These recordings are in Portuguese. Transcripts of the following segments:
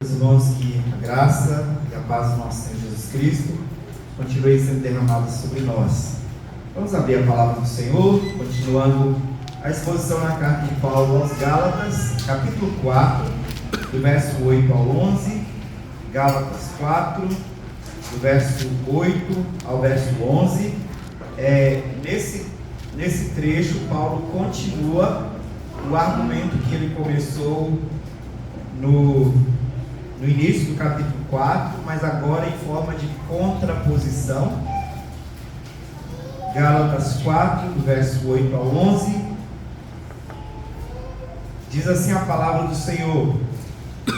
Meus irmãos, que a graça e a paz do nosso Senhor Jesus Cristo continue sendo derramada sobre nós. Vamos abrir a palavra do Senhor, continuando a exposição na carta de Paulo aos Gálatas, capítulo 4, do verso 8 ao 11, Gálatas 4, do verso 8 ao verso 11. Nesse trecho, Paulo continua o argumento que ele começou no início do capítulo 4, mas agora em forma de contraposição. Gálatas 4, do verso 8 ao 11, diz assim a palavra do Senhor: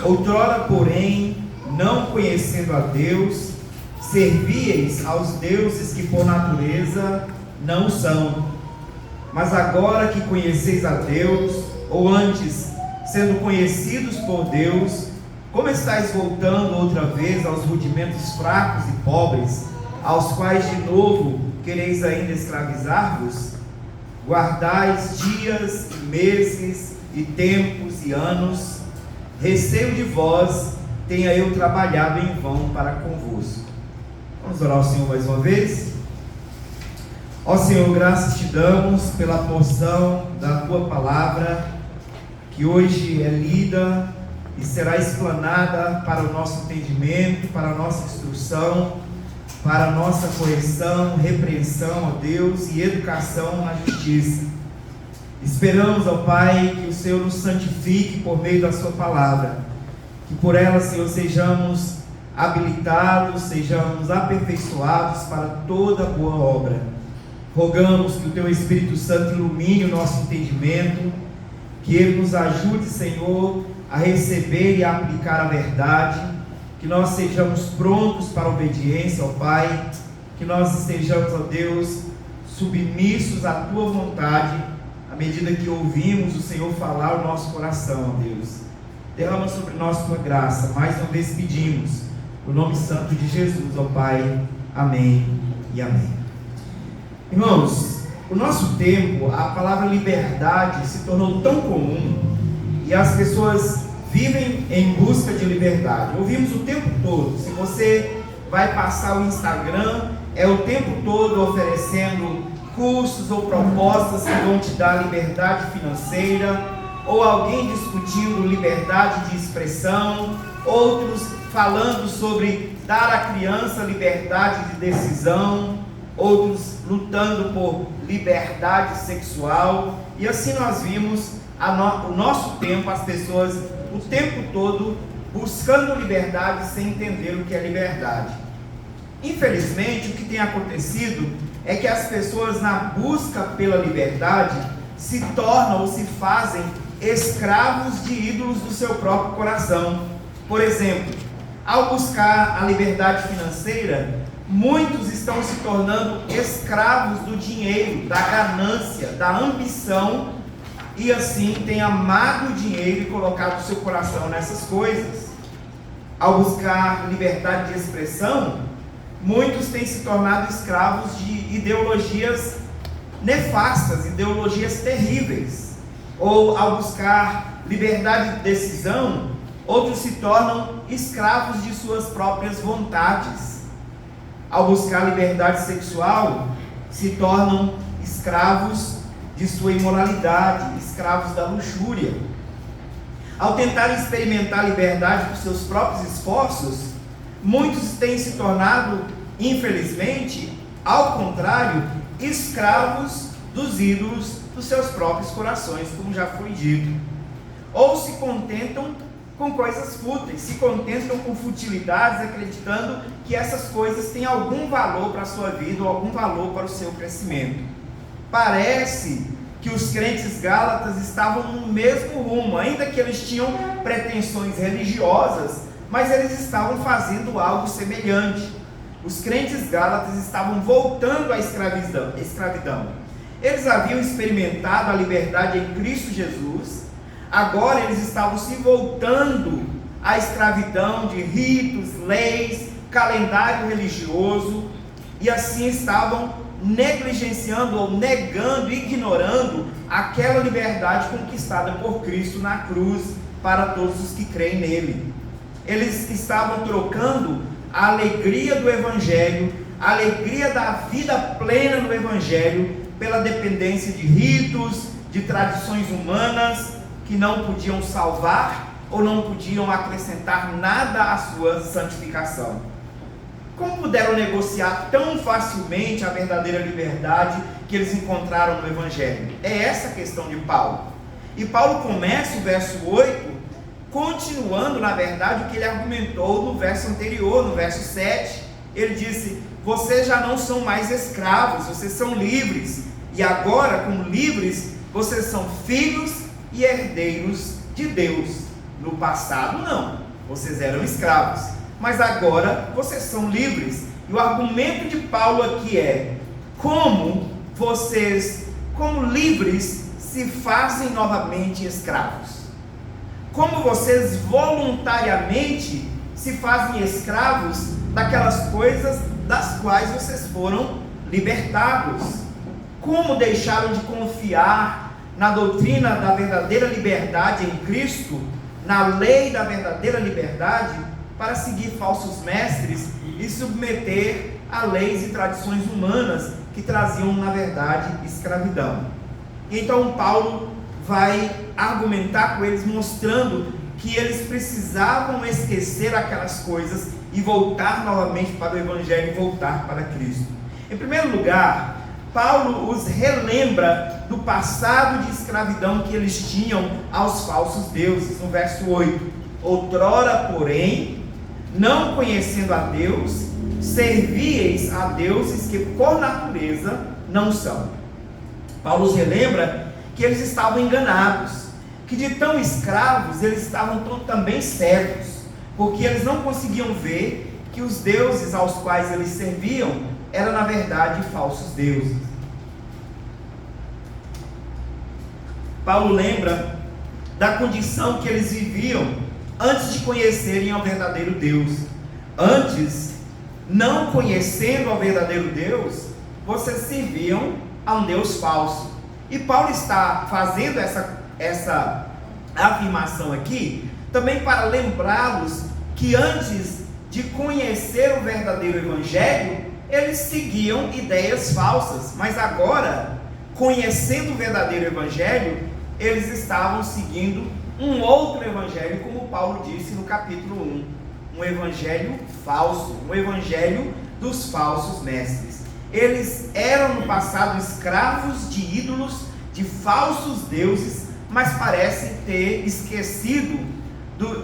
outrora, porém, não conhecendo a Deus, servíeis aos deuses que por natureza não são. Mas agora que conheceis a Deus, ou antes, sendo conhecidos por Deus, como estáis voltando outra vez aos rudimentos fracos e pobres, aos quais de novo quereis ainda escravizar-vos? Guardais dias e meses e tempos e anos, receio de vós tenha eu trabalhado em vão para convosco. Vamos orar ao Senhor mais uma vez? Ó Senhor, graças te damos pela porção da Tua palavra, que hoje é lida e será explanada para o nosso entendimento, para a nossa instrução, para a nossa correção, repreensão, ó Deus, e educação na justiça. Esperamos, ó Pai, que o Senhor nos santifique por meio da Sua palavra, que por ela, Senhor, sejamos habilitados, sejamos aperfeiçoados para toda boa obra. Rogamos que o Teu Espírito Santo ilumine o nosso entendimento, que Ele nos ajude, Senhor, a receber e a aplicar a verdade, que nós sejamos prontos para a obediência, ó Pai, que nós estejamos, ó Deus, submissos à Tua vontade, à medida que ouvimos o Senhor falar o nosso coração, ó Deus. Derrama sobre nós Tua graça, mais uma vez pedimos, no nome santo de Jesus, ó Pai, amém e amém. Irmãos, no nosso tempo, a palavra liberdade se tornou tão comum e as pessoas vivem em busca de liberdade. Ouvimos o tempo todo. Se você vai passar o Instagram, é o tempo todo oferecendo cursos ou propostas que vão te dar liberdade financeira, ou alguém discutindo liberdade de expressão, outros falando sobre dar à criança liberdade de decisão, outros lutando por liberdade sexual. E assim nós vimos o nosso tempo, as pessoas o tempo todo buscando liberdade sem entender o que é liberdade. Infelizmente, o que tem acontecido é que as pessoas, na busca pela liberdade, se tornam ou se fazem escravos de ídolos do seu próprio coração. Por exemplo, ao buscar a liberdade financeira, muitos estão se tornando escravos do dinheiro, da ganância, da ambição, e assim têm amado o dinheiro e colocado o seu coração nessas coisas. Ao buscar liberdade de expressão, muitos têm se tornado escravos de ideologias nefastas, ideologias terríveis. Ou ao buscar liberdade de decisão, outros se tornam escravos de suas próprias vontades. Ao buscar liberdade sexual, se tornam escravos de sua imoralidade, escravos da luxúria. Ao tentar experimentar liberdade por seus próprios esforços, muitos têm se tornado, infelizmente, ao contrário, escravos dos ídolos dos seus próprios corações, como já foi dito. Ou se contentam com coisas fúteis, se contentam com futilidades, acreditando que essas coisas têm algum valor para a sua vida ou algum valor para o seu crescimento. Parece que os crentes gálatas estavam no mesmo rumo, ainda que eles tinham pretensões religiosas, mas eles estavam fazendo algo semelhante. Os crentes gálatas estavam voltando à escravidão. Eles haviam experimentado a liberdade em Cristo Jesus, agora eles estavam se voltando à escravidão de ritos, leis, calendário religioso, e assim estavam negligenciando ou negando, ignorando aquela liberdade conquistada por Cristo na cruz para todos os que creem nele. eles estavam trocando a alegria do Evangelho, a alegria da vida plena no Evangelho, pela dependência de ritos, de tradições humanas, que não podiam salvar, ou não podiam acrescentar nada à sua santificação. Como puderam negociar tão facilmente a verdadeira liberdade que eles encontraram no Evangelho? É essa a questão de Paulo. E Paulo começa o verso 8, continuando, na verdade, o que ele argumentou no verso anterior, no verso 7. Ele disse: vocês já não são mais escravos, vocês são livres. E agora, como livres, vocês são filhos e herdeiros de Deus. No passado, não. Vocês eram escravos. Mas agora, vocês são livres. E o argumento de Paulo aqui é: como vocês, como livres, se fazem novamente escravos? Como vocês voluntariamente se fazem escravos daquelas coisas das quais vocês foram libertados? Como deixaram de confiar na doutrina da verdadeira liberdade em Cristo, na lei da verdadeira liberdade, para seguir falsos mestres e submeter a leis e tradições humanas que traziam, na verdade, escravidão? Então Paulo vai argumentar com eles, mostrando que eles precisavam esquecer aquelas coisas e voltar novamente para o Evangelho e voltar para Cristo. Em primeiro lugar, Paulo os relembra do passado de escravidão que eles tinham aos falsos deuses. No verso 8: outrora, porém, não conhecendo a Deus, servíeis a deuses que por natureza não são. Paulo os relembra que eles estavam enganados, que de tão escravos eles estavam também cegos, porque eles não conseguiam ver que os deuses aos quais eles serviam eram, na verdade, falsos deuses. Paulo lembra da condição que eles viviam antes de conhecerem ao verdadeiro Deus. Antes, não conhecendo ao verdadeiro Deus, vocês serviam a um Deus falso. E Paulo está fazendo essa afirmação aqui também para lembrá-los que antes de conhecer o verdadeiro Evangelho, eles seguiam ideias falsas, mas agora, conhecendo o verdadeiro Evangelho, eles estavam seguindo um outro Evangelho, como Paulo disse no capítulo 1, um Evangelho falso, um Evangelho dos falsos mestres. Eles eram no passado escravos de ídolos, de falsos deuses, mas parecem ter esquecido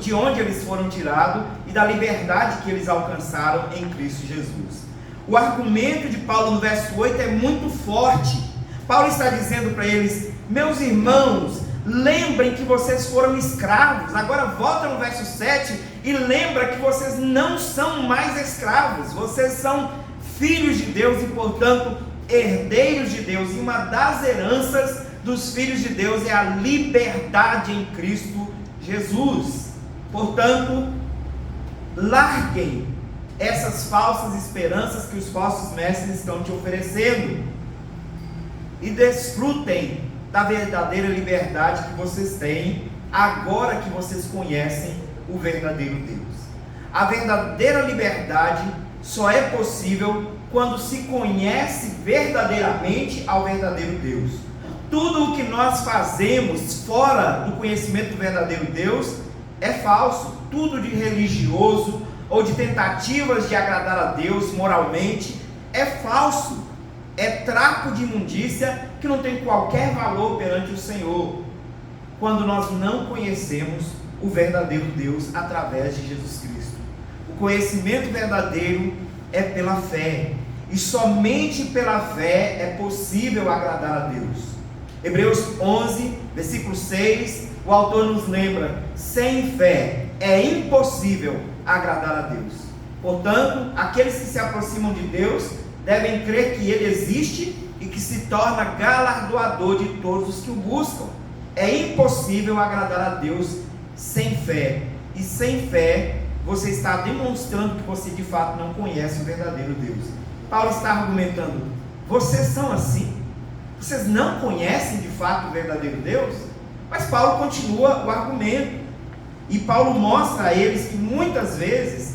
de onde eles foram tirados e da liberdade que eles alcançaram em Cristo Jesus. O argumento de Paulo no verso 8 é muito forte. Paulo está dizendo para eles: meus irmãos, lembrem que vocês foram escravos. Agora volta no verso 7 e lembra que vocês não são mais escravos, vocês são filhos de Deus e, portanto, herdeiros de Deus. E uma das heranças dos filhos de Deus é a liberdade em Cristo Jesus. Portanto, larguem essas falsas esperanças que os falsos mestres estão te oferecendo e desfrutem da verdadeira liberdade que vocês têm agora que vocês conhecem o verdadeiro Deus. A verdadeira liberdade só é possível quando se conhece verdadeiramente ao verdadeiro Deus. Tudo o que nós fazemos fora do conhecimento do verdadeiro Deus é falso. Tudo de religioso ou de tentativas de agradar a Deus moralmente é falso. É trapo de imundícia que não tem qualquer valor perante o Senhor, quando nós não conhecemos o verdadeiro Deus através de Jesus Cristo. O conhecimento verdadeiro é pela fé, e somente pela fé é possível agradar a Deus. Hebreus 11, versículo 6, o autor nos lembra: sem fé é impossível agradar a Deus. Portanto, aqueles que se aproximam de Deus devem crer que Ele existe e que se torna galardoador de todos os que o buscam. É impossível agradar a Deus sem fé, e sem fé você está demonstrando que você de fato não conhece o verdadeiro Deus. Paulo está argumentando: vocês são assim? Vocês não conhecem de fato o verdadeiro Deus? Mas Paulo continua o argumento. E Paulo mostra a eles que muitas vezes,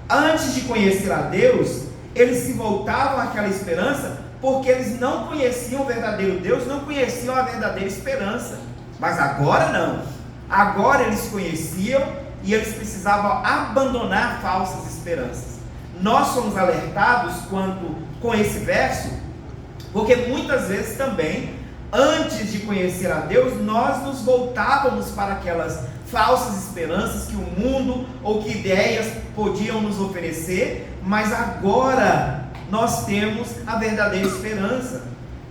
antes de conhecer a Deus, eles se voltavam àquela esperança porque eles não conheciam o verdadeiro Deus, não conheciam a verdadeira esperança. Mas agora não. Agora eles conheciam e eles precisavam abandonar falsas esperanças. Nós somos alertados com esse verso, porque muitas vezes também, antes de conhecer a Deus, nós nos voltávamos para aquelas falsas esperanças que o mundo ou que ideias podiam nos oferecer, mas agora nós temos a verdadeira esperança.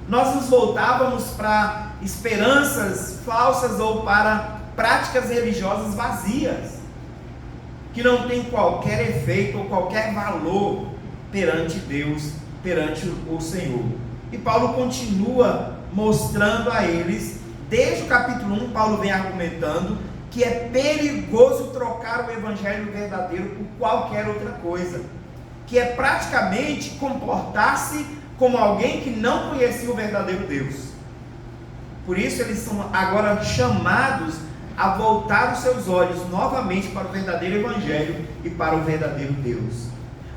Nós nos voltávamos para esperanças falsas ou para práticas religiosas vazias, que não tem qualquer efeito ou qualquer valor perante Deus, perante o Senhor. E Paulo continua mostrando a eles, desde o capítulo 1, Paulo vem argumentando que é perigoso trocar o evangelho verdadeiro por qualquer outra coisa, que é praticamente comportar-se como alguém que não conhecia o verdadeiro Deus. Por isso eles são agora chamados a voltar os seus olhos novamente para o verdadeiro evangelho e para o verdadeiro Deus.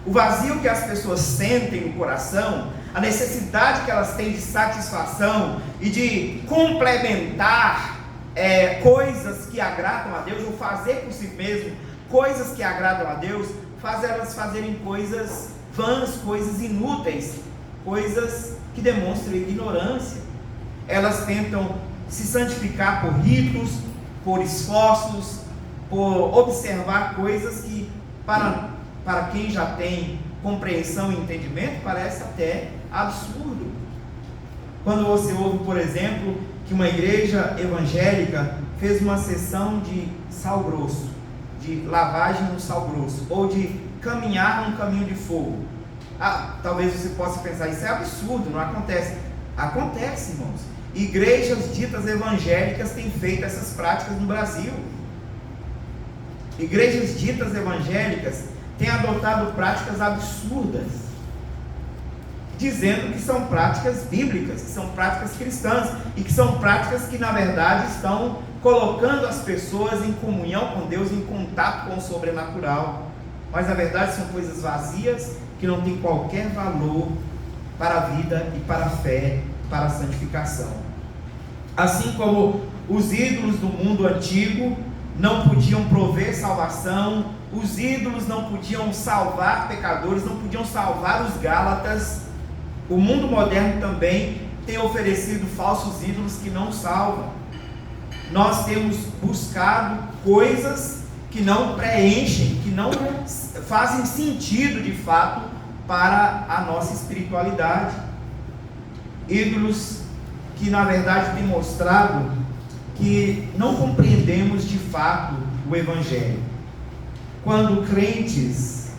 O vazio que as pessoas sentem no coração, a necessidade que elas têm de satisfação e de complementar coisas que agradam a Deus, ou fazer por si mesmo coisas que agradam a Deus, faz elas fazerem coisas vãs, coisas inúteis, coisas que demonstram ignorância. Elas tentam se santificar por ritos, por esforços, por observar coisas que para quem já tem compreensão e entendimento parece até absurdo. Quando você ouve, por exemplo, que uma igreja evangélica fez uma sessão de sal grosso, de lavagem no sal grosso, ou de caminhar num caminho de fogo. Talvez você possa pensar, isso é absurdo, não acontece. Acontece, irmãos. Igrejas ditas evangélicas têm feito essas práticas no Brasil. Igrejas ditas evangélicas têm adotado práticas absurdas, dizendo que são práticas bíblicas, que são práticas cristãs, e que são práticas que na verdade estão colocando as pessoas em comunhão com Deus, em contato com o sobrenatural. Mas na verdade são coisas vazias, que não têm qualquer valor para a vida e para a fé, para a santificação. Assim como os ídolos do mundo antigo não podiam prover salvação, os ídolos não podiam salvar pecadores, não podiam salvar os gálatas, o mundo moderno também tem oferecido falsos ídolos que não salvam. Nós temos buscado coisas que não preenchem, que não fazem sentido de fato para a nossa espiritualidade. Ídolos que na verdade têm mostrado que não compreendemos de fato o Evangelho. Quando crentes,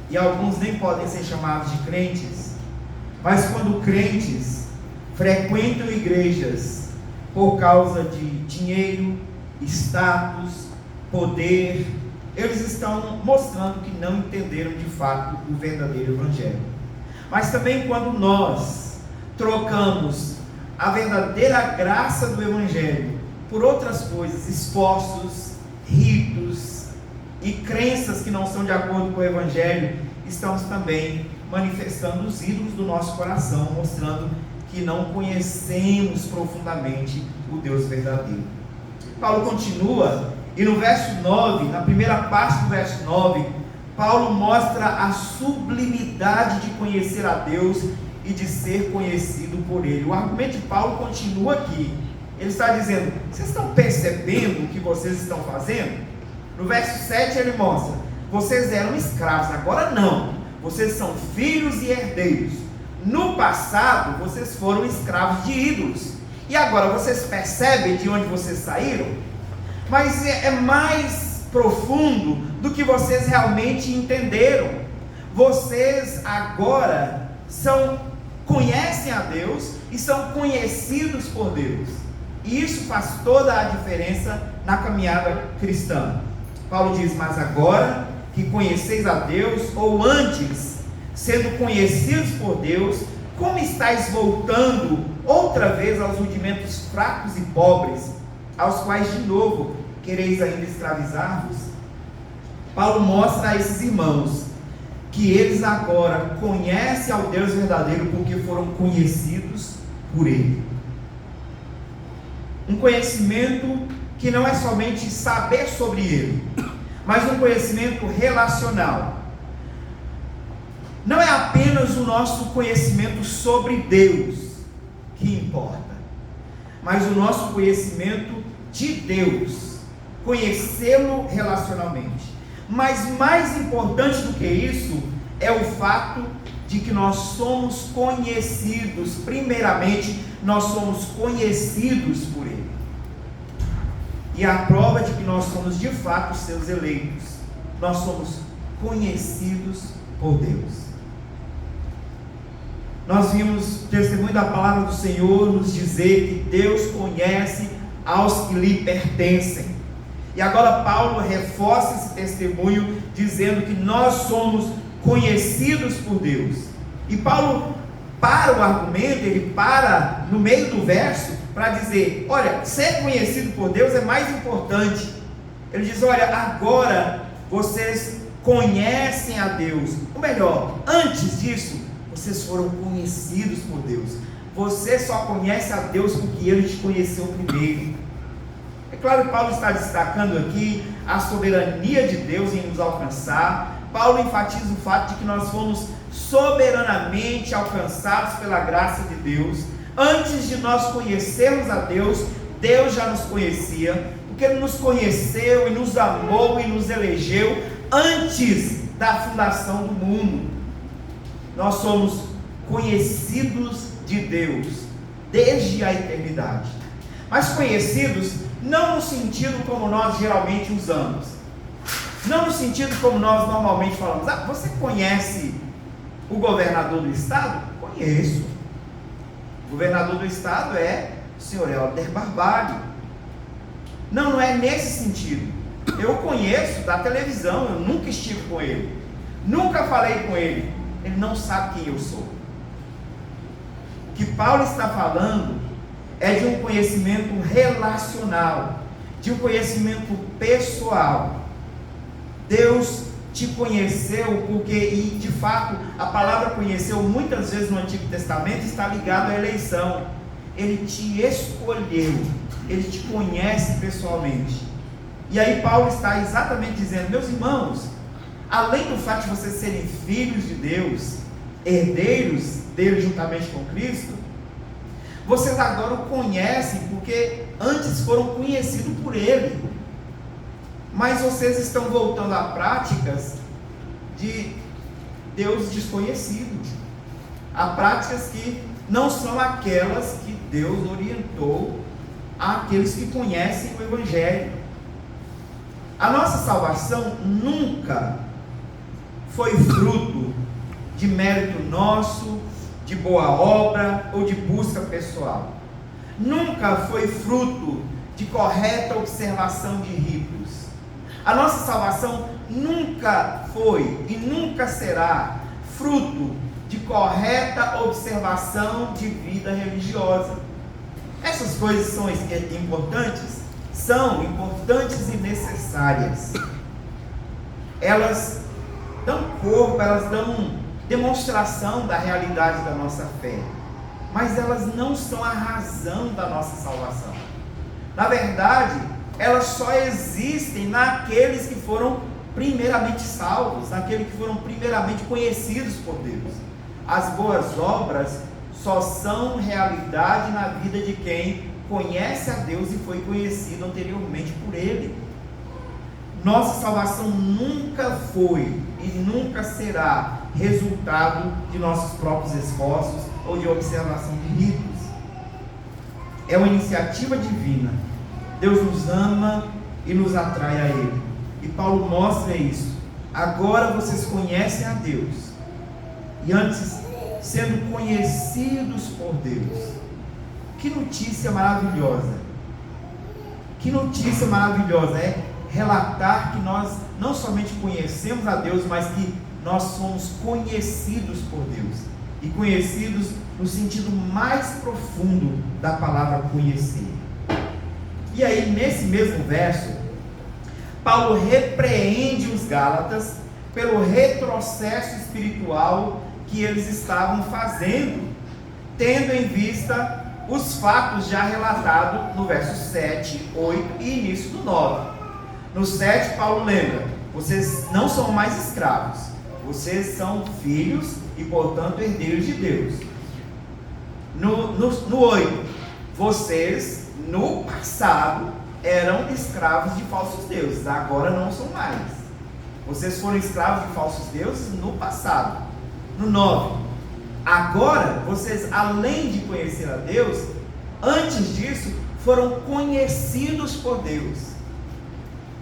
e alguns nem podem ser chamados de crentes, mas quando crentes frequentam igrejas por causa de dinheiro, status, poder, eles estão mostrando que não entenderam de fato o verdadeiro Evangelho. Mas também quando nós trocamos a verdadeira graça do Evangelho por outras coisas, esforços, ritos e crenças que não são de acordo com o Evangelho, estamos também manifestando os ídolos do nosso coração, mostrando que não conhecemos profundamente o Deus verdadeiro. Paulo continua, e no verso 9, na primeira parte do verso 9, Paulo mostra a sublimidade de conhecer a Deus e de ser conhecido por Ele. O argumento de Paulo continua aqui. Ele está dizendo, vocês estão percebendo o que vocês estão fazendo? No verso 7 ele mostra, vocês eram escravos, agora não, vocês são filhos e herdeiros. No passado vocês foram escravos de ídolos, e agora vocês percebem de onde vocês saíram? Mas é mais profundo do que vocês realmente entenderam. Vocês agora conhecem a Deus e são conhecidos por Deus, e isso faz toda a diferença na caminhada cristã. Paulo diz, mas agora que conheceis a Deus, ou antes, sendo conhecidos por Deus, como estáis voltando outra vez aos rudimentos fracos e pobres, aos quais de novo quereis ainda escravizar-vos? Paulo mostra a esses irmãos que eles agora conhecem ao Deus verdadeiro porque foram conhecidos por Ele. Um conhecimento que não é somente saber sobre Ele, mas um conhecimento relacional. Não é apenas o nosso conhecimento sobre Deus que importa, mas o nosso conhecimento de Deus, conhecê-lo relacionalmente. Mas mais importante do que isso é o fato de que nós somos conhecidos, primeiramente, nós somos conhecidos por Ele. E a prova de que nós somos de fato seus eleitos, nós somos conhecidos por Deus. Nós vimos o testemunho da palavra do Senhor nos dizer que Deus conhece aos que lhe pertencem. E agora Paulo reforça esse testemunho dizendo que nós somos conhecidos por Deus. E Paulo para o argumento, ele para no meio do verso para dizer, olha, ser conhecido por Deus é mais importante. Ele diz, olha, agora vocês conhecem a Deus. Ou melhor, antes disso, vocês foram conhecidos por Deus. Você só conhece a Deus porque Ele te conheceu primeiro. É claro que Paulo está destacando aqui a soberania de Deus em nos alcançar. Paulo enfatiza o fato de que nós fomos soberanamente alcançados pela graça de Deus. Antes de nós conhecermos a Deus, Deus já nos conhecia, porque Ele nos conheceu e nos amou e nos elegeu antes da fundação do mundo. Nós somos conhecidos de Deus desde a eternidade, mas conhecidos não no sentido como nós geralmente usamos, não no sentido como nós normalmente falamos. Você conhece o governador do estado? Conheço. O governador do estado é o senhor Helder Barbalho. Não é nesse sentido. Eu conheço da televisão, eu nunca estive com ele, nunca falei com ele, ele não sabe quem eu sou. O que Paulo está falando é de um conhecimento relacional, de um conhecimento pessoal. Deus te conheceu porque, e de fato, a palavra conheceu muitas vezes no Antigo Testamento está ligado à eleição. Ele te escolheu, Ele te conhece pessoalmente. E aí Paulo está exatamente dizendo, meus irmãos, além do fato de vocês serem filhos de Deus, herdeiros dele juntamente com Cristo, vocês agora o conhecem porque antes foram conhecidos por Ele. Mas vocês estão voltando a práticas de Deus desconhecido, a práticas que não são aquelas que Deus orientou àqueles que conhecem o Evangelho. A nossa salvação nunca foi fruto de mérito nosso, de boa obra ou de busca pessoal. Nunca foi fruto de correta observação de ritos. A nossa salvação nunca foi e nunca será fruto de correta observação de vida religiosa. Essas coisas são importantes? São importantes e necessárias. Elas dão corpo, elas dão demonstração da realidade da nossa fé, mas elas não são a razão da nossa salvação. Na verdade, elas só existem naqueles que foram primeiramente salvos, naqueles que foram primeiramente conhecidos por Deus. As boas obras só são realidade na vida de quem conhece a Deus e foi conhecido anteriormente por Ele. Nossa salvação nunca foi e nunca será resultado de nossos próprios esforços ou de observação de ritos. É uma iniciativa divina. Deus nos ama e nos atrai a Ele. E Paulo mostra isso. Agora vocês conhecem a Deus. E antes, sendo conhecidos por Deus. Que notícia maravilhosa. Que notícia maravilhosa é relatar que nós não somente conhecemos a Deus, mas que nós somos conhecidos por Deus. E conhecidos no sentido mais profundo da palavra conhecer. E aí, nesse mesmo verso, Paulo repreende os Gálatas pelo retrocesso espiritual que eles estavam fazendo, tendo em vista os fatos já relatados no verso 7, 8 e início do 9. No 7, Paulo lembra: vocês não são mais escravos, vocês são filhos e, portanto, herdeiros de Deus. No 8, vocês, no passado, eram escravos de falsos deuses, agora não são mais. Vocês foram escravos de falsos deuses no passado. No 9, agora, vocês, além de conhecer a Deus, antes disso, foram conhecidos por Deus.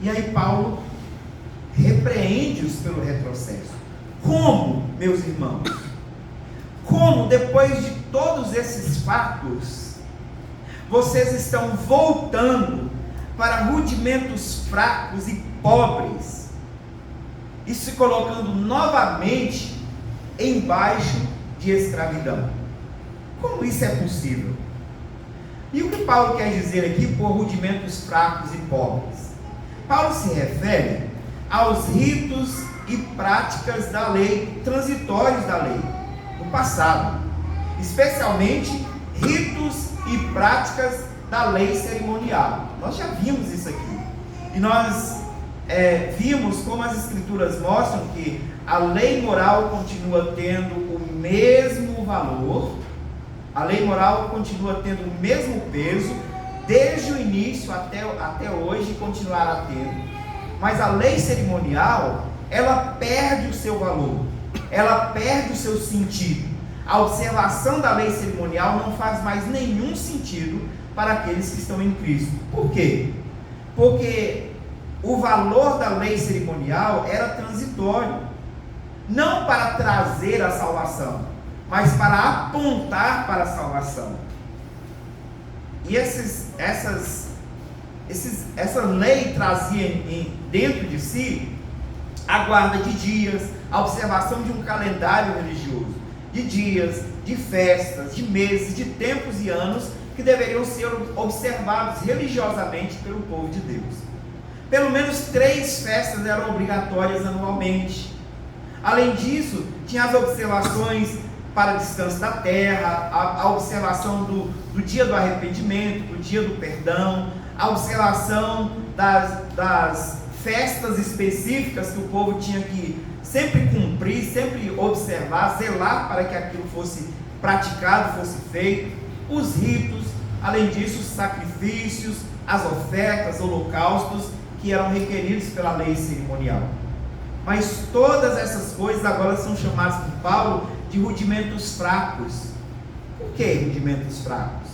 E aí Paulo repreende-os pelo retrocesso. Como, meus irmãos? Como, depois de todos esses fatos, vocês estão voltando para rudimentos fracos e pobres e se colocando novamente embaixo de escravidão? Como isso é possível? E o que Paulo quer dizer aqui por rudimentos fracos e pobres? Paulo se refere aos ritos e práticas da lei, transitórios da lei, no passado, especialmente ritos e práticas da lei cerimonial. Nós já vimos isso aqui, e nós vimos como as escrituras mostram que a lei moral continua tendo o mesmo valor, a lei moral continua tendo o mesmo peso, desde o início até hoje, continuará tendo, mas a lei cerimonial, ela perde o seu valor, ela perde o seu sentido. A observação da lei cerimonial não faz mais nenhum sentido para aqueles que estão em Cristo. Por quê? Porque o valor da lei cerimonial era transitório, não para trazer a salvação, mas para apontar para a salvação. E essa lei trazia dentro de si a guarda de dias, a observação de um calendário religioso, de dias, de festas, de meses, de tempos e anos que deveriam ser observados religiosamente pelo povo de Deus. Pelo menos 3 festas eram obrigatórias anualmente. Além disso, tinha as observações para descanso da terra, a observação do dia do arrependimento, do dia do perdão, a observação das festas específicas que o povo tinha que sempre cumprir, sempre observar, zelar para que aquilo fosse praticado, fosse feito, os ritos, além disso os sacrifícios, as ofertas, holocaustos que eram requeridos pela lei cerimonial. Mas todas essas coisas agora são chamadas por Paulo de rudimentos fracos. Por que rudimentos fracos?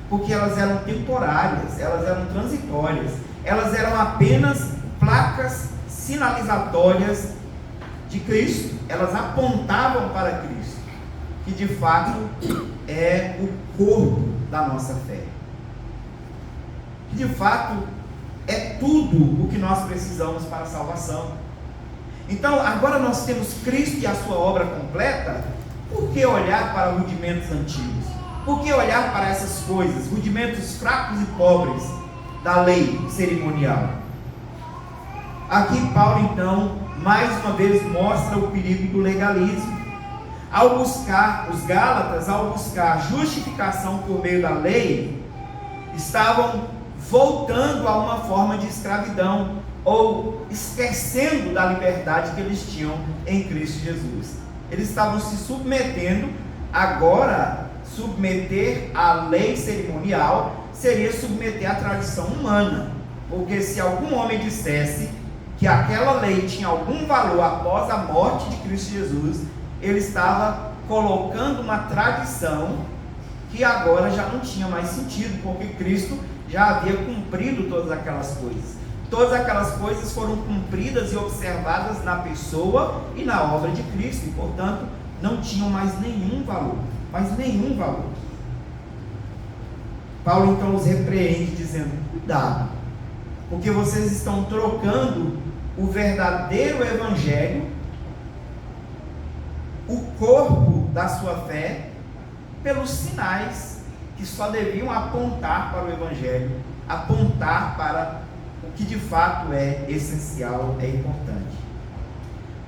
Porque elas eram temporárias, elas eram transitórias, elas eram apenas placas sinalizatórias de Cristo, elas apontavam para Cristo, que de fato é o corpo da nossa fé, que de fato é tudo o que nós precisamos para a salvação. Então, agora nós temos Cristo e a sua obra completa. Por que olhar para rudimentos antigos? Por que olhar para essas coisas, rudimentos fracos e pobres da lei cerimonial? Aqui Paulo então, mais uma vez mostra o perigo do legalismo. Ao buscar, os Gálatas, ao buscar justificação por meio da lei, estavam voltando a uma forma de escravidão, ou esquecendo da liberdade que eles tinham em Cristo Jesus. Eles estavam se submetendo. Agora, submeter à lei cerimonial seria submeter à tradição humana, porque se algum homem dissesse que aquela lei tinha algum valor após a morte de Cristo Jesus, ele estava colocando uma tradição que agora já não tinha mais sentido, porque Cristo já havia cumprido todas aquelas coisas. Todas aquelas coisas foram cumpridas e observadas na pessoa e na obra de Cristo, e portanto não tinham mais nenhum valor, Paulo então os repreende dizendo: cuidado, porque vocês estão trocando o verdadeiro evangelho, o corpo da sua fé, pelos sinais que só deviam apontar para o evangelho, apontar para o que de fato é essencial, é importante.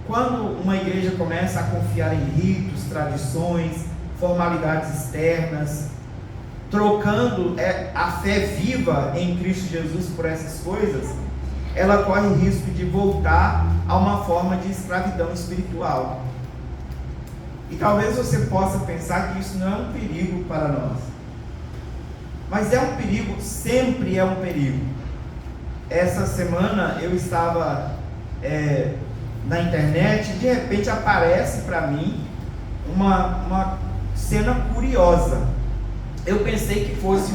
Quando uma igreja começa a confiar em ritos, tradições, formalidades externas, trocando a fé viva em Cristo Jesus por essas coisas, ela corre o risco de voltar a uma forma de escravidão espiritual. E talvez você possa pensar que isso não é um perigo para nós. Mas é um perigo, sempre é um perigo. Essa semana eu estava na internet e de repente aparece para mim uma cena curiosa. Eu pensei que fosse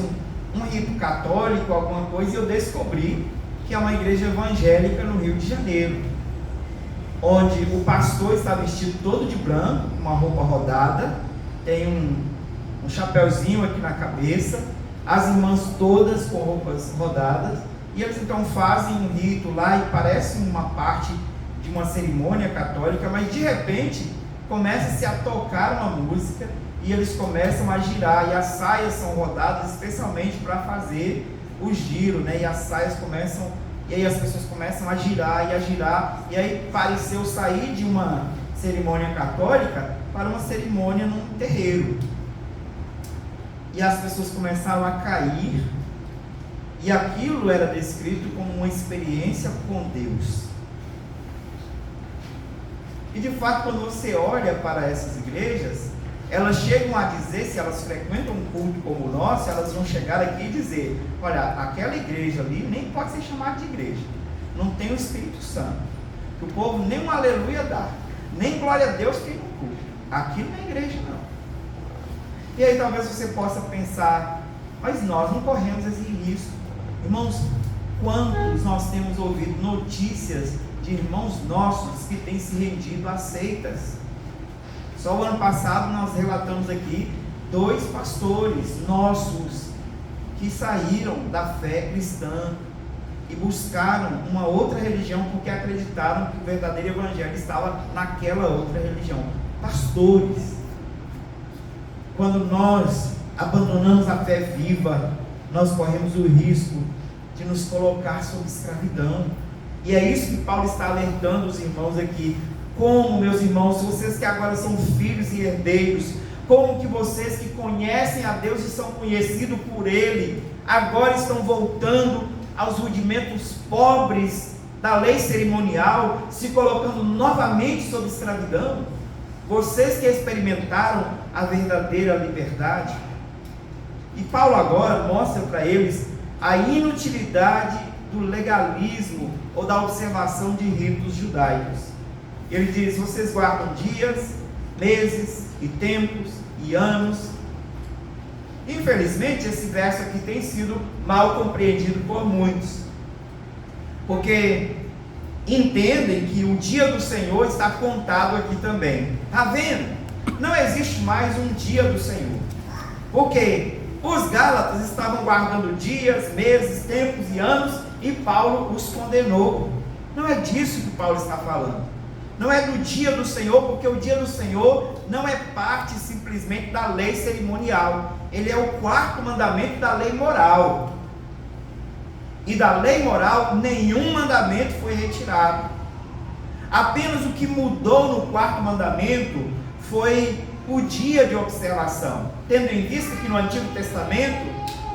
um rito católico, alguma coisa, e eu descobri que é uma igreja evangélica no Rio de Janeiro, onde o pastor está vestido todo de branco, uma roupa rodada, tem um chapéuzinho aqui na cabeça, as irmãs todas com roupas rodadas, e eles então fazem um rito lá e parece uma parte de uma cerimônia católica, mas de repente começa-se a tocar uma música e eles começam a girar, e as saias são rodadas especialmente para fazer o giro, né? E as saias começam, e aí as pessoas começam a girar, e aí pareceu sair de uma cerimônia católica para uma cerimônia num terreiro, e as pessoas começaram a cair, e aquilo era descrito como uma experiência com Deus. E de fato, quando você olha para essas igrejas, elas chegam a dizer, se elas frequentam um culto como o nosso, elas vão chegar aqui e dizer: olha, aquela igreja ali nem pode ser chamada de igreja, não tem o Espírito Santo, que o povo nem um aleluia dá, nem glória a Deus tem no culto, aqui não é igreja não. E aí talvez você possa pensar: mas nós não corremos esse risco. Irmãos, quantos nós temos ouvido notícias de irmãos nossos que têm se rendido a seitas? Só o ano passado nós relatamos aqui 2 pastores nossos que saíram da fé cristã e buscaram uma outra religião porque acreditaram que o verdadeiro evangelho estava naquela outra religião. Pastores. Quando nós abandonamos a fé viva, nós corremos o risco de nos colocar sob escravidão. E é isso que Paulo está alertando os irmãos aqui. Como, meus irmãos, vocês que agora são filhos e herdeiros, como que vocês que conhecem a Deus e são conhecidos por Ele, agora estão voltando aos rudimentos pobres da lei cerimonial, se colocando novamente sob escravidão? Vocês que experimentaram a verdadeira liberdade. E Paulo agora mostra para eles a inutilidade do legalismo ou da observação de ritos judaicos. Ele diz: vocês guardam dias, meses e tempos e anos. Infelizmente esse verso aqui tem sido mal compreendido por muitos, porque entendem que o dia do Senhor está contado aqui também. Está vendo? Não existe mais um dia do Senhor, porque os Gálatas estavam guardando dias, meses, tempos e anos, e Paulo os condenou. Não é disso que Paulo está falando. Não é do dia do Senhor, porque o dia do Senhor não é parte simplesmente da lei cerimonial. Ele é o 4º mandamento da lei moral. E da lei moral, nenhum mandamento foi retirado. Apenas o que mudou no 4º mandamento foi o dia de observação. Tendo em vista que no Antigo Testamento,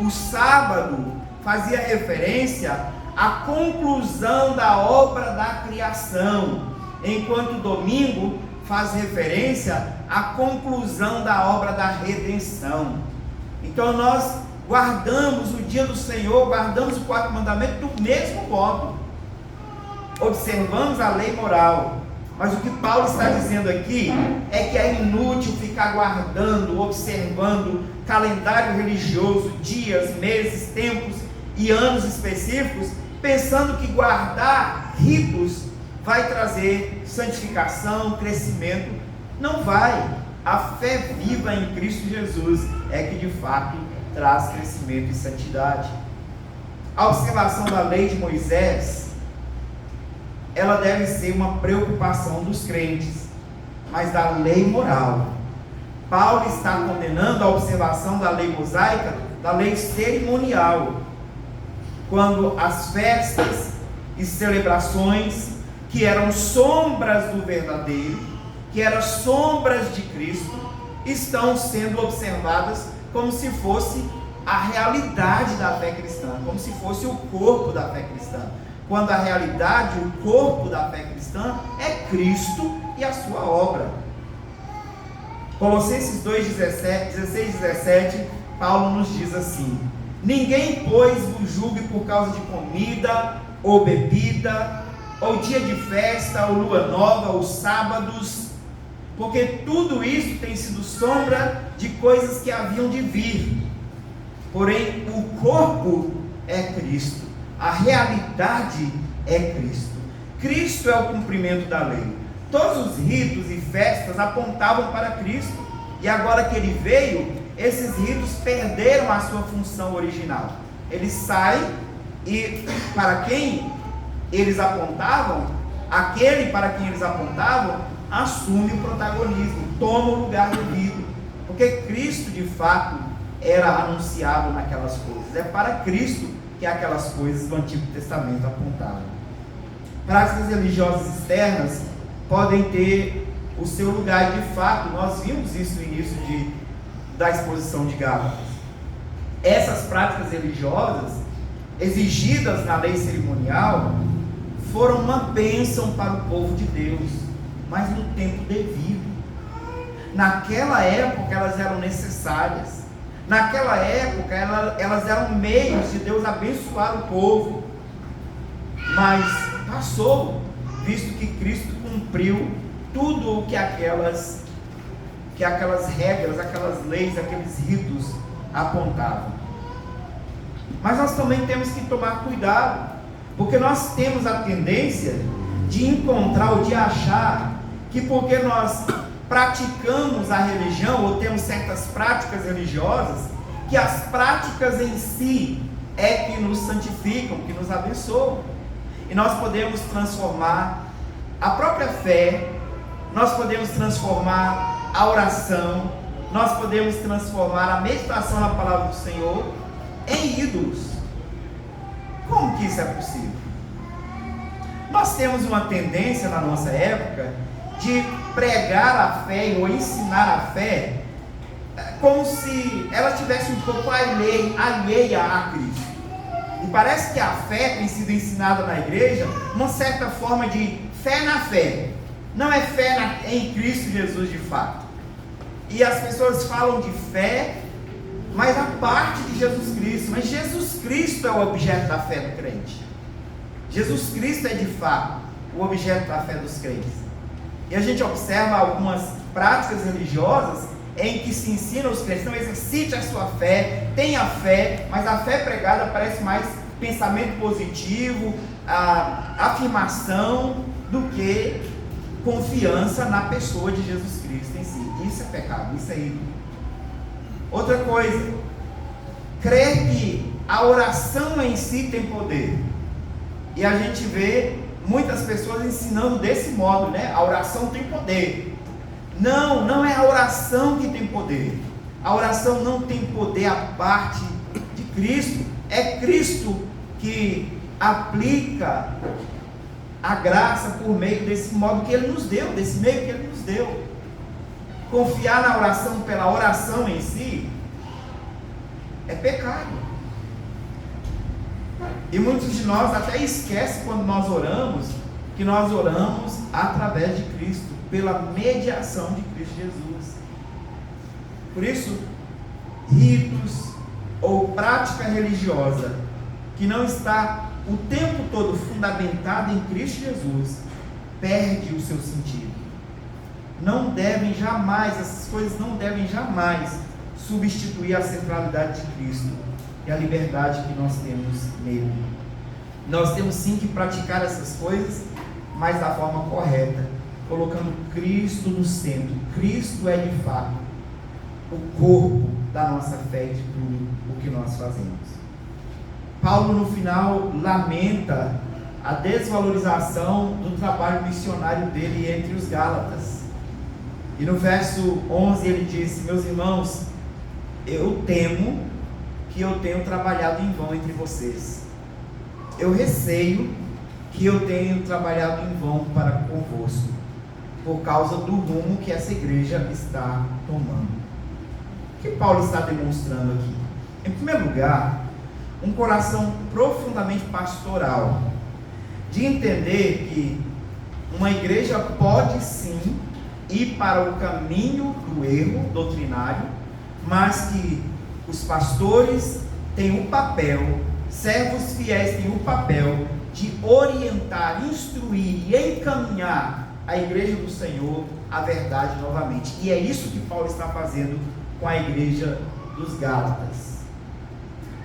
o sábado fazia referência à conclusão da obra da criação, enquanto o domingo faz referência à conclusão da obra da redenção. Então nós guardamos o dia do Senhor, guardamos o 4º mandamento do mesmo modo, observamos a lei moral. Mas o que Paulo está dizendo aqui é que é inútil ficar guardando, observando calendário religioso, dias, meses, tempos e anos específicos, pensando que guardar ritos vai trazer santificação, crescimento. Não vai. A fé viva em Cristo Jesus é que de fato traz crescimento e santidade. A observação da lei de Moisés, ela deve ser uma preocupação dos crentes, mas da lei moral. Paulo está condenando a observação da lei mosaica, da lei cerimonial. quando as festas e celebrações que eram sombras do verdadeiro, que eram sombras de Cristo, estão sendo observadas como se fosse a realidade da fé cristã, como se fosse o corpo da fé cristã, quando a realidade, o corpo da fé cristã é Cristo e a sua obra. Colossenses 2:16 e 17, Paulo nos diz assim: ninguém, pois, vos julgue por causa de comida ou bebida, ou dia de festa, ou lua nova, ou sábados, porque tudo isso tem sido sombra de coisas que haviam de vir. Porém, o corpo é Cristo, a realidade é Cristo. Cristo é o cumprimento da lei. Todos os ritos e festas apontavam para Cristo, e agora que Ele veio, esses ritos perderam a sua função original. Eles saem, e para quem eles apontavam, aquele para quem eles apontavam, assume o protagonismo, toma o lugar devido, porque Cristo de fato era anunciado naquelas coisas. É para Cristo que aquelas coisas do Antigo Testamento apontavam. Práticas religiosas externas podem ter o seu lugar, e de fato nós vimos isso no início da exposição de Gálatas. Essas práticas religiosas exigidas na lei cerimonial foram uma bênção para o povo de Deus, mas no tempo devido. Naquela época elas eram necessárias, naquela época elas eram meios de Deus abençoar o povo, mas passou, visto que Cristo cumpriu tudo o que aquelas regras, aquelas leis, aqueles ritos apontavam. Mas nós também temos que tomar cuidado, porque nós temos a tendência de encontrar ou de achar que porque nós praticamos a religião ou temos certas práticas religiosas, que as práticas em si é que nos santificam, que nos abençoam. E nós podemos transformar a própria fé, nós podemos transformar a oração, nós podemos transformar a meditação na palavra do Senhor em ídolos. Como que isso é possível? Nós temos uma tendência na nossa época de pregar a fé ou ensinar a fé como se ela tivesse um pouco alheia a Cristo. E parece que a fé tem sido ensinada na igreja uma certa forma de fé na fé. Não é fé em Cristo Jesus de fato. E as pessoas falam de fé, mas a parte de Jesus Cristo. Mas Jesus Cristo é o objeto da fé do crente. Jesus Cristo é de fato o objeto da fé dos crentes. E a gente observa algumas práticas religiosas em que se ensina os crentes: não exercite a sua fé, tenha fé, mas a fé pregada parece mais pensamento positivo, afirmação, do que confiança na pessoa de Jesus Cristo em si. Isso é pecado, isso é ídolo. Outra coisa, crer que a oração em si tem poder. E a gente vê muitas pessoas ensinando desse modo, né? A oração tem poder. Não, não é a oração que tem poder. A oração não tem poder à parte de Cristo. É Cristo que aplica a graça por meio desse modo que Ele nos deu, desse meio que Ele nos deu. Confiar na oração pela oração em si é pecado. E muitos de nós até esquecem, quando nós oramos, que nós oramos através de Cristo, pela mediação de Cristo Jesus. Por isso, ritos ou prática religiosa que não está o tempo todo fundamentada em Cristo Jesus, perde o seu sentido. Não devem jamais, essas coisas não devem jamais substituir a centralidade de Cristo e a liberdade que nós temos nele. Nós temos sim que praticar essas coisas, mas da forma correta, colocando Cristo no centro. Cristo é de fato o corpo da nossa fé e de tudo o que nós fazemos. Paulo no final lamenta a desvalorização do trabalho missionário dele entre os Gálatas. E no verso 11 ele disse: meus irmãos, eu temo que eu tenho trabalhado em vão entre vocês. eu receio que eu tenho trabalhado em vão para convosco, por causa do rumo que essa igreja está tomando. O que Paulo está demonstrando aqui? Em primeiro lugar, um coração profundamente pastoral, de entender que uma igreja pode sim ir para o caminho do erro doutrinário, mas que os pastores têm o papel, servos fiéis têm o papel de orientar, instruir e encaminhar a igreja do Senhor à verdade novamente. E é isso que Paulo está fazendo com a igreja dos Gálatas.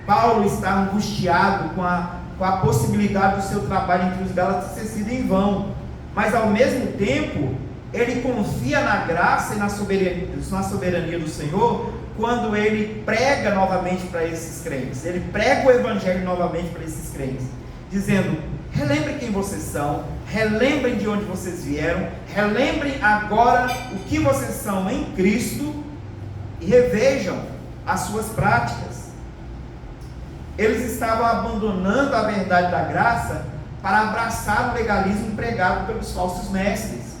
Paulo está angustiado com a possibilidade do seu trabalho entre os Gálatas ter sido em vão, mas ao mesmo tempo ele confia na graça e na soberania do Senhor quando ele prega novamente para esses crentes. Ele prega o evangelho novamente para esses crentes, dizendo: relembrem quem vocês são, relembrem de onde vocês vieram, relembrem agora o que vocês são em Cristo e revejam as suas práticas. Eles estavam abandonando a verdade da graça para abraçar o legalismo pregado pelos falsos mestres.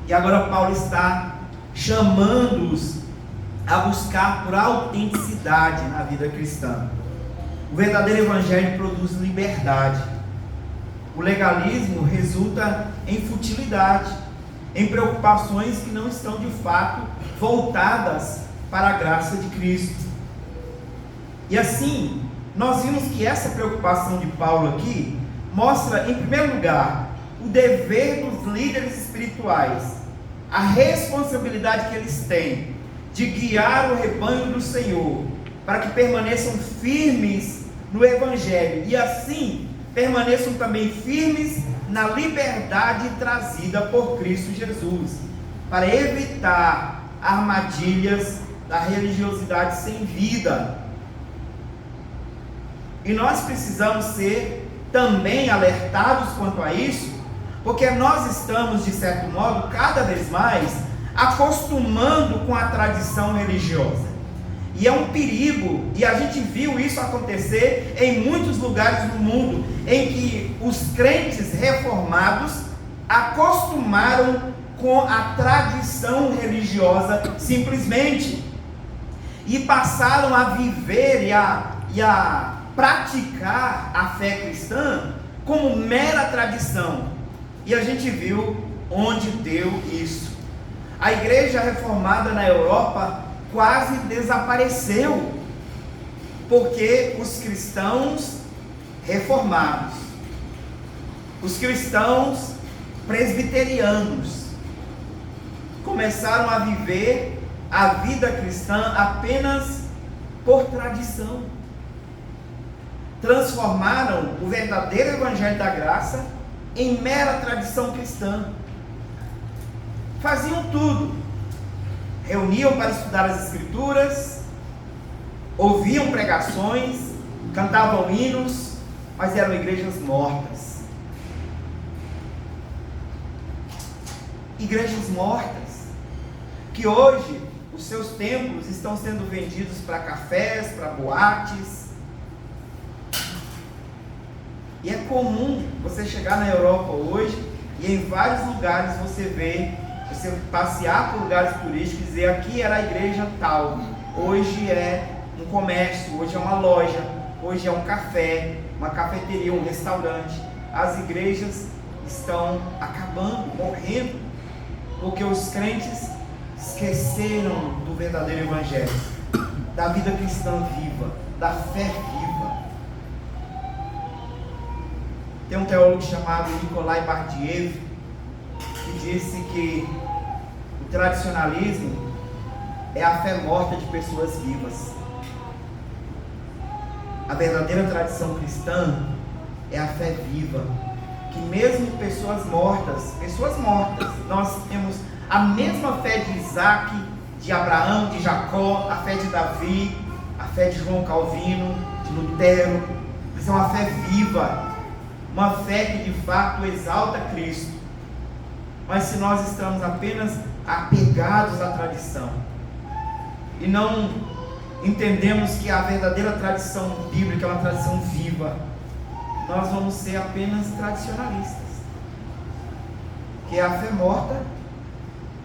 E agora Paulo está chamando-os a buscar por autenticidade na vida cristã. O verdadeiro evangelho produz liberdade. O legalismo resulta em futilidade, em preocupações que não estão de fato voltadas para a graça de Cristo. E assim, nós vimos que essa preocupação de Paulo aqui mostra, em primeiro lugar, o dever dos líderes espirituais, a responsabilidade que eles têm de guiar o rebanho do Senhor, para que permaneçam firmes no Evangelho, e assim permaneçam também firmes na liberdade trazida por Cristo Jesus, para evitar armadilhas da religiosidade sem vida. E nós precisamos ser também alertados quanto a isso, porque nós estamos, de certo modo, cada vez mais acostumando com a tradição religiosa. E é um perigo, e a gente viu isso acontecer em muitos lugares do mundo, em que os crentes reformados acostumaram com a tradição religiosa simplesmente, e passaram a viver e a praticar a fé cristã como mera tradição. E a gente viu onde deu isso. A igreja reformada na Europa quase desapareceu, porque os cristãos reformados, os cristãos presbiterianos, começaram a viver a vida cristã apenas por tradição. Transformaram o verdadeiro evangelho da graça em mera tradição cristã. Faziam tudo, reuniam para estudar as escrituras, ouviam pregações, cantavam hinos, mas eram igrejas mortas. Igrejas mortas, que hoje os seus templos estão sendo vendidos para cafés, para boates. E é comum você chegar na Europa hoje e em vários lugares você passear por lugares turísticos e dizer: aqui era a igreja tal, hoje é um comércio, hoje é uma loja, hoje é um café, uma cafeteria, um restaurante. As igrejas estão acabando, morrendo, porque os crentes esqueceram do verdadeiro evangelho, da vida cristã viva, da fé viva. Tem um teólogo chamado Nikolai Bardiev, que disse que o tradicionalismo é a fé morta de pessoas vivas. A verdadeira tradição cristã é a fé viva, que mesmo pessoas mortas, nós temos a mesma fé de Isaac, de Abraão, de Jacó, a fé de Davi, a fé de João Calvino, de Lutero, mas é uma fé viva, uma fé que de fato exalta Cristo. Mas se nós estamos apenas apegados à tradição e não entendemos que a verdadeira tradição bíblica é uma tradição viva, nós vamos ser apenas tradicionalistas, que é a fé morta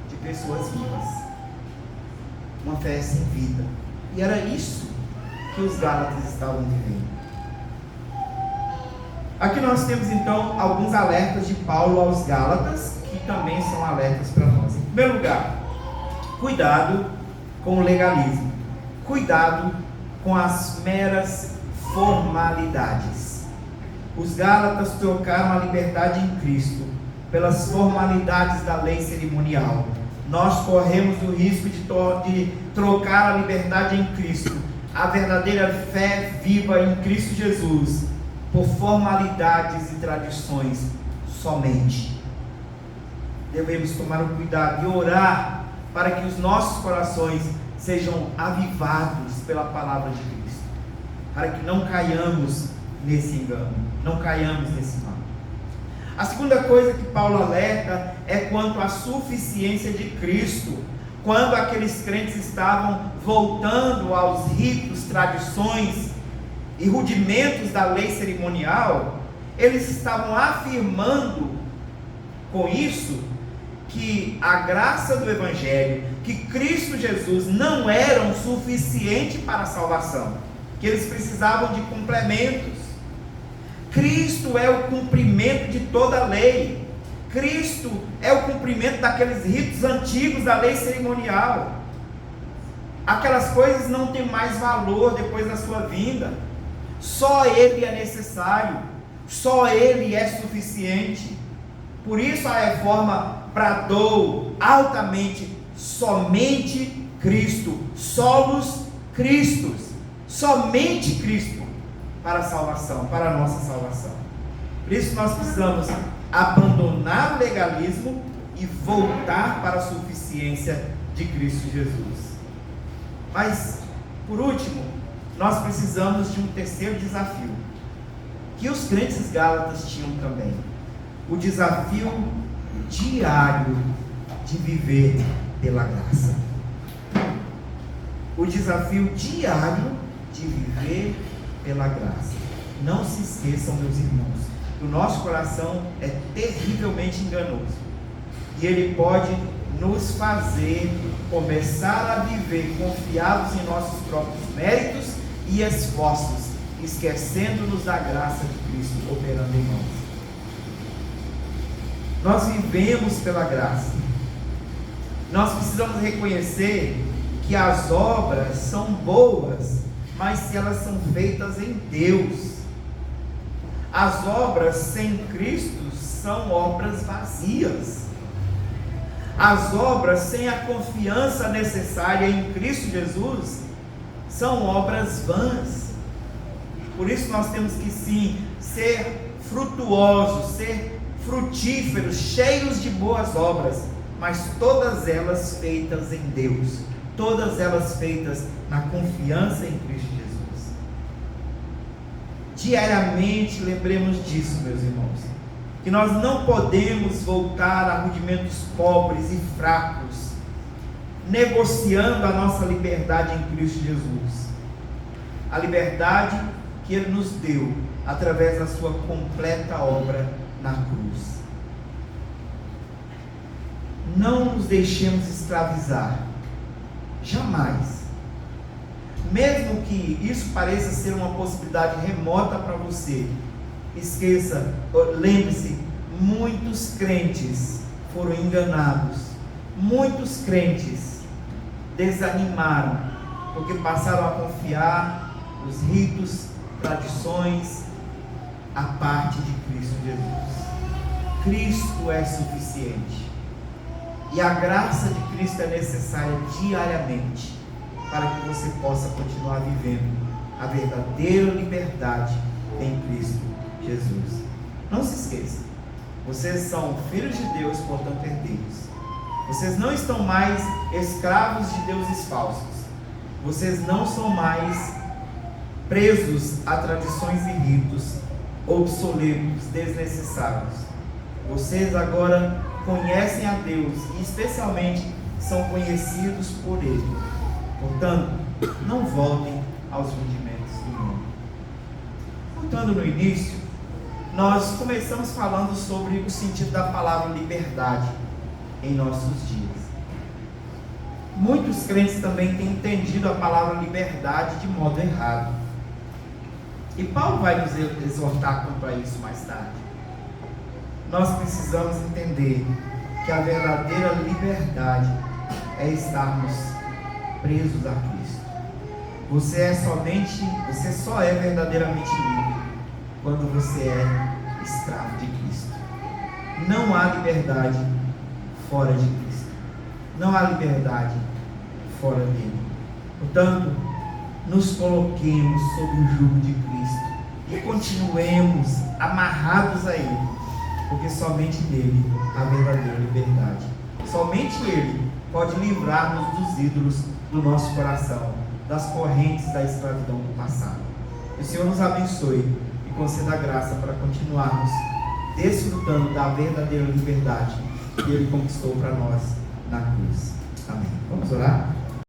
de pessoas vivas, uma fé sem vida. E era isso que os Gálatas estavam vivendo. Aqui nós temos então alguns alertas de Paulo aos Gálatas, que também são alertas para nós. Em primeiro lugar, cuidado com o legalismo, cuidado com as meras formalidades. Os Gálatas trocaram a liberdade em Cristo pelas formalidades da lei cerimonial. Nós corremos o risco de trocar a liberdade em Cristo, a verdadeira fé viva em Cristo Jesus, por formalidades e tradições somente. Devemos tomar o cuidado e orar para que os nossos corações sejam avivados pela palavra de Cristo, para que não caiamos nesse engano, não caiamos nesse mal. A segunda coisa que Paulo alerta é quanto à suficiência de Cristo. Quando aqueles crentes estavam voltando aos ritos, tradições e rudimentos da lei cerimonial, eles estavam afirmando com isso que a graça do Evangelho, que Cristo Jesus não eram suficiente para a salvação, que eles precisavam de complementos. Cristo é o cumprimento de toda a lei. Cristo é o cumprimento daqueles ritos antigos da lei cerimonial. Aquelas coisas não têm mais valor depois da sua vinda. Só Ele é necessário, só Ele é suficiente. Por isso a reforma bradou altamente: somente Cristo, solos Cristos, somente Cristo para a salvação, para a nossa salvação. Por isso nós precisamos abandonar o legalismo e voltar para a suficiência de Cristo Jesus. Mas, por último, nós precisamos de um terceiro desafio, que os crentes gálatas tinham também: o desafio diário de viver pela graça. O desafio diário de viver pela graça. Não se esqueçam, meus irmãos, que o nosso coração é terrivelmente enganoso, e ele pode nos fazer começar a viver confiados em nossos próprios méritos e esforços, esquecendo-nos da graça de Cristo operando em nós. Nós vivemos pela graça. Nós precisamos reconhecer que as obras são boas, mas se elas são feitas em Deus. As obras sem Cristo são obras vazias. As obras sem a confiança necessária em Cristo Jesus são obras vãs. Por isso nós temos que sim ser frutuosos, ser frutíferos, cheios de boas obras, mas todas elas feitas em Deus, todas elas feitas na confiança em Cristo Jesus. Diariamente lembremos disso, meus irmãos, que nós não podemos voltar a rudimentos pobres e fracos, negociando a nossa liberdade em Cristo Jesus, a liberdade que Ele nos deu através da sua completa obra na cruz. Não nos deixemos escravizar, jamais. Mesmo que isso pareça ser uma possibilidade remota para você, esqueça, lembre-se, muitos crentes foram enganados, muitos crentes desanimaram, porque passaram a confiar nos ritos, tradições, a parte de Cristo Jesus. Cristo é suficiente, e a graça de Cristo é necessária diariamente, para que você possa continuar vivendo a verdadeira liberdade em Cristo Jesus. Não se esqueça, vocês são filhos de Deus, portanto herdeiros. Vocês não estão mais escravos de deuses falsos. Vocês não são mais presos a tradições e ritos obsoletos, desnecessários. Vocês agora conhecem a Deus e especialmente são conhecidos por Ele. Portanto, não voltem aos rudimentos do mundo. Voltando no início, nós começamos falando sobre o sentido da palavra liberdade em nossos dias. Muitos crentes também têm entendido a palavra liberdade de modo errado. E Paulo vai nos exortar quanto a isso mais tarde. Nós precisamos entender que a verdadeira liberdade é estarmos presos a Cristo. Você só é verdadeiramente livre quando você é escravo de Cristo. Não há liberdade fora de Cristo. Não há liberdade fora dele. Portanto, nos coloquemos sob o jugo de Cristo e continuemos amarrados a Ele, porque somente nele há verdadeira liberdade. Somente Ele pode livrar-nos dos ídolos do nosso coração, das correntes da escravidão do passado. Que o Senhor nos abençoe e conceda graça para continuarmos desfrutando da verdadeira liberdade que Ele conquistou para nós na cruz.